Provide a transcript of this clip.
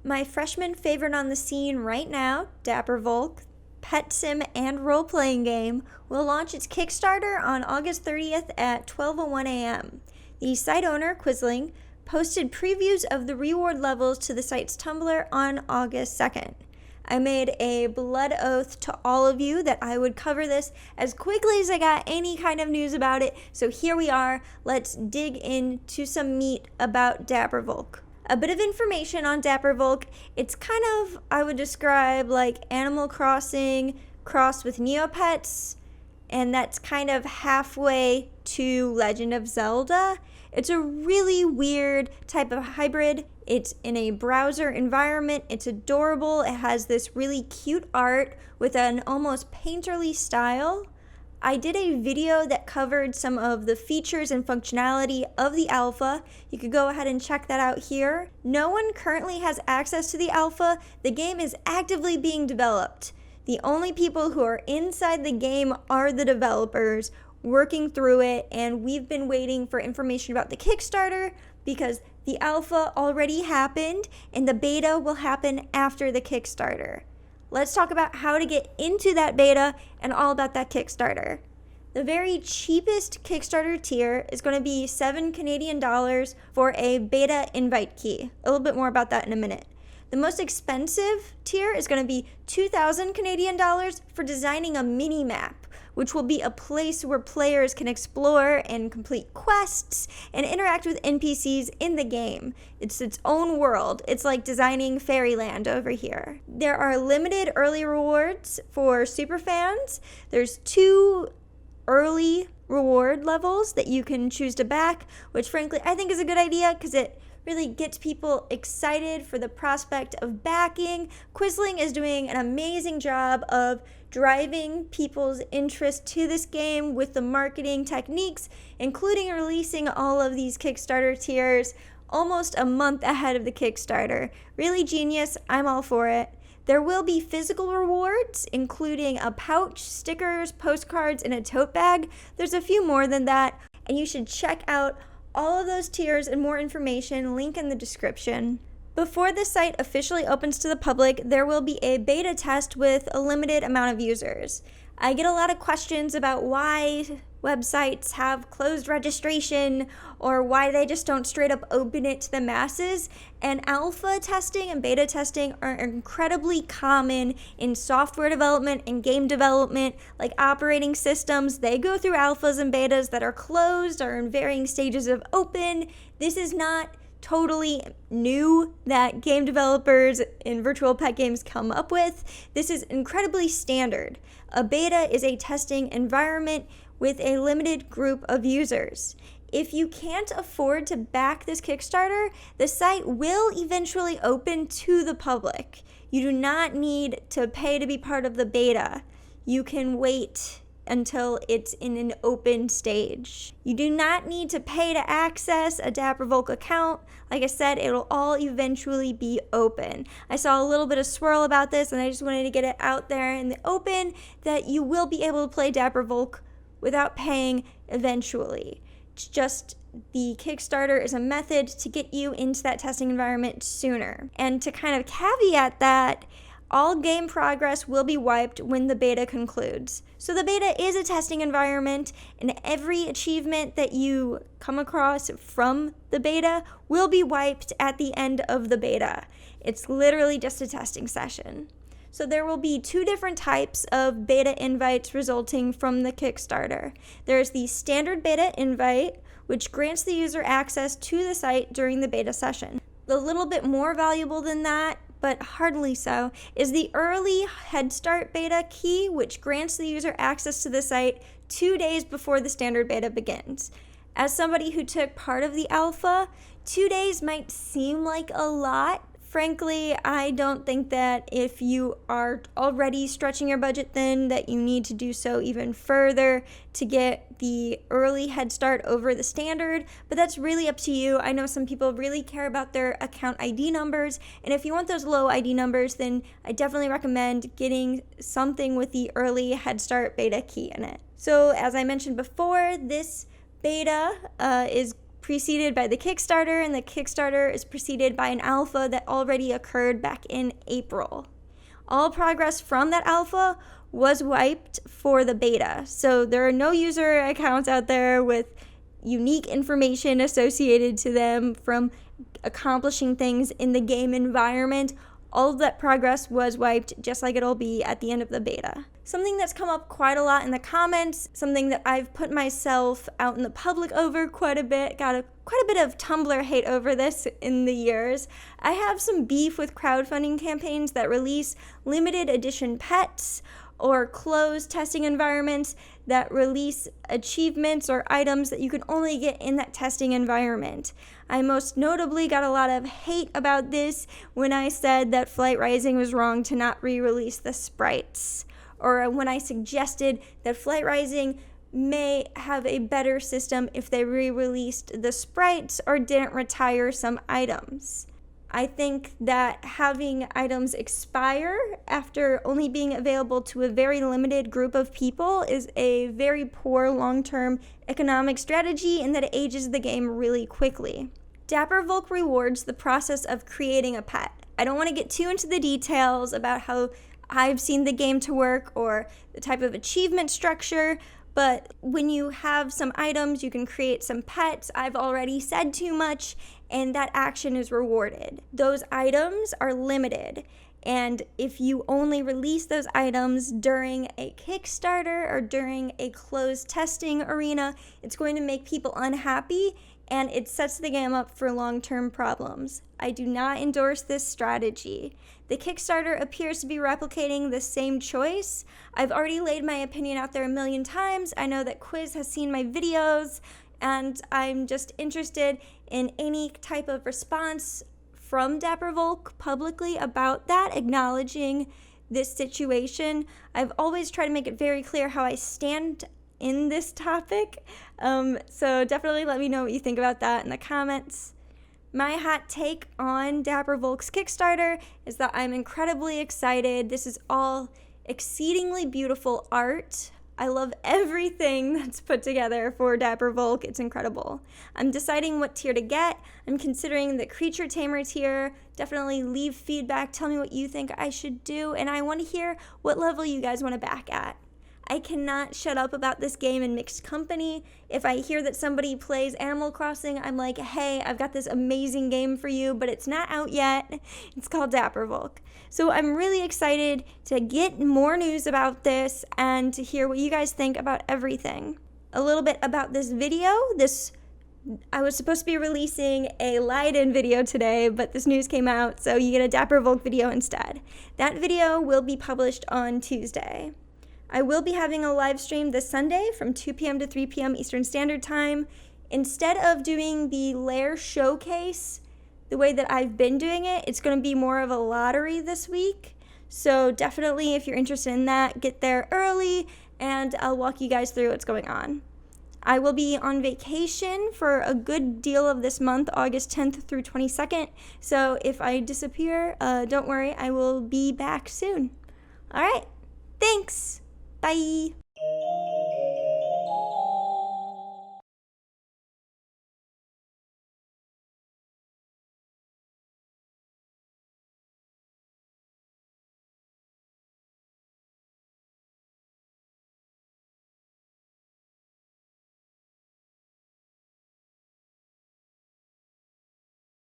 My freshman favorite on the scene right now, Dappervolk, pet sim and role-playing game, will launch its Kickstarter on August 30th at 12:01 a.m. The site owner, Quisling, posted previews of the reward levels to the site's Tumblr on August 2nd. I made a blood oath to all of you that I would cover this as quickly as I got any kind of news about it, so here we are. Let's dig into some meat about Dappervolk. A bit of information on Dappervolk. It's kind of, I would describe, like Animal Crossing crossed with Neopets, and that's kind of halfway to Legend of Zelda. It's a really weird type of hybrid. It's in a browser environment. It's adorable. It has this really cute art with an almost painterly style. I did a video that covered some of the features and functionality of the alpha. You could go ahead and check that out here. No one currently has access to the alpha. The game is actively being developed. The only people who are inside the game are the developers working through it, and we've been waiting for information about the Kickstarter because the alpha already happened and the beta will happen after the Kickstarter. Let's talk about how to get into that beta and all about that Kickstarter. The very cheapest Kickstarter tier is going to be $7 Canadian for a beta invite key. A little bit more about that in a minute. The most expensive tier is going to be $2,000 Canadian for designing a mini map, which will be a place where players can explore and complete quests and interact with NPCs in the game. It's its own world. It's like designing Fairyland over here. There are limited early rewards for superfans. There's 2 early reward levels that you can choose to back, which frankly I think is a good idea because it really gets people excited for the prospect of backing. Quisling is doing an amazing job of driving people's interest to this game with the marketing techniques, including releasing all of these Kickstarter tiers almost a month ahead of the Kickstarter. Really genius. I'm all for it. There will be physical rewards, including a pouch, stickers, postcards, and a tote bag. There's a few more than that, and you should check out all of those tiers and more information, link in the description. Before the site officially opens to the public, there will be a beta test with a limited amount of users. I get a lot of questions about why websites have closed registration or why they just don't straight up open it to the masses. And alpha testing and beta testing are incredibly common in software development and game development, like operating systems. They go through alphas and betas that are closed or in varying stages of open. This is not totally new that game developers in virtual pet games come up with. This is incredibly standard. A beta is a testing environment with a limited group of users. If you can't afford to back this Kickstarter, the site will eventually open to the public. You do not need to pay to be part of the beta. You can wait until it's in an open stage. You do not need to pay to access a Dappervolk account. Like I said, it'll all eventually be open. I saw a little bit of swirl about this, and I just wanted to get it out there in the open that you will be able to play Dappervolk without paying eventually. It's just the Kickstarter is a method to get you into that testing environment sooner. And to kind of caveat that, all game progress will be wiped when the beta concludes. So the beta is a testing environment, and every achievement that you come across from the beta will be wiped at the end of the beta. It's literally just a testing session. So there will be 2 different types of beta invites resulting from the Kickstarter. There's the standard beta invite, which grants the user access to the site during the beta session. A little bit more valuable than that, but hardly so, is the early Head Start beta key, which grants the user access to the site 2 days before the standard beta begins. As somebody who took part of the alpha, 2 days might seem like a lot. Frankly, I don't think that if you are already stretching your budget thin that you need to do so even further to get the early head start over the standard, but that's really up to you. I know some people really care about their account ID numbers, and if you want those low ID numbers, then I definitely recommend getting something with the early head start beta key in it. So as I mentioned before, this beta is preceded by the Kickstarter, and the Kickstarter is preceded by an alpha that already occurred back in April. All progress from that alpha was wiped for the beta, so there are no user accounts out there with unique information associated to them from accomplishing things in the game environment. All of that progress was wiped, just like it'll be at the end of the beta. Something that's come up quite a lot in the comments, something that I've put myself out in the public over quite a bit, quite a bit of Tumblr hate over this in the years. I have some beef with crowdfunding campaigns that release limited edition pets or closed testing environments that release achievements or items that you can only get in that testing environment. I most notably got a lot of hate about this when I said that Flight Rising was wrong to not re-release the sprites, or when I suggested that Flight Rising may have a better system if they re-released the sprites or didn't retire some items. I think that having items expire after only being available to a very limited group of people is a very poor long-term economic strategy, and that it ages the game really quickly. Dappervolk rewards the process of creating a pet. I don't want to get too into the details about how I've seen the game to work or the type of achievement structure, but when you have some items, you can create some pets. I've already said too much, and that action is rewarded. Those items are limited, and if you only release those items during a Kickstarter or during a closed testing arena, it's going to make people unhappy, and it sets the game up for long-term problems. I do not endorse this strategy. The Kickstarter appears to be replicating the same choice. I've already laid my opinion out there a million times. I know that Quiz has seen my videos, and I'm just interested in any type of response from Dappervolk publicly about that, acknowledging this situation. I've always tried to make it very clear how I stand in this topic, so definitely let me know what you think about that in the comments. My hot take on Dappervolk's Kickstarter is that I'm incredibly excited. This is all exceedingly beautiful art. I love everything that's put together for Dappervolk. It's incredible. I'm deciding what tier to get. I'm considering the creature tamer tier. Definitely leave feedback. Tell me what you think I should do, and I want to hear what level you guys want to back at. I cannot shut up about this game in mixed company. If I hear that somebody plays Animal Crossing, I'm like, hey, I've got this amazing game for you, but it's not out yet. It's called Dappervolk. So I'm really excited to get more news about this and to hear what you guys think about everything. A little bit about this video. I was supposed to be releasing a Leiden video today, but this news came out, so you get a Dappervolk video instead. That video will be published on Tuesday. I will be having a live stream this Sunday from 2 p.m. to 3 p.m. Eastern Standard Time. Instead of doing the Lair showcase the way that I've been doing it, it's going to be more of a lottery this week. So definitely, if you're interested in that, get there early, and I'll walk you guys through what's going on. I will be on vacation for a good deal of this month, August 10th through 22nd. So if I disappear, don't worry, I will be back soon. All right, thanks. Bye.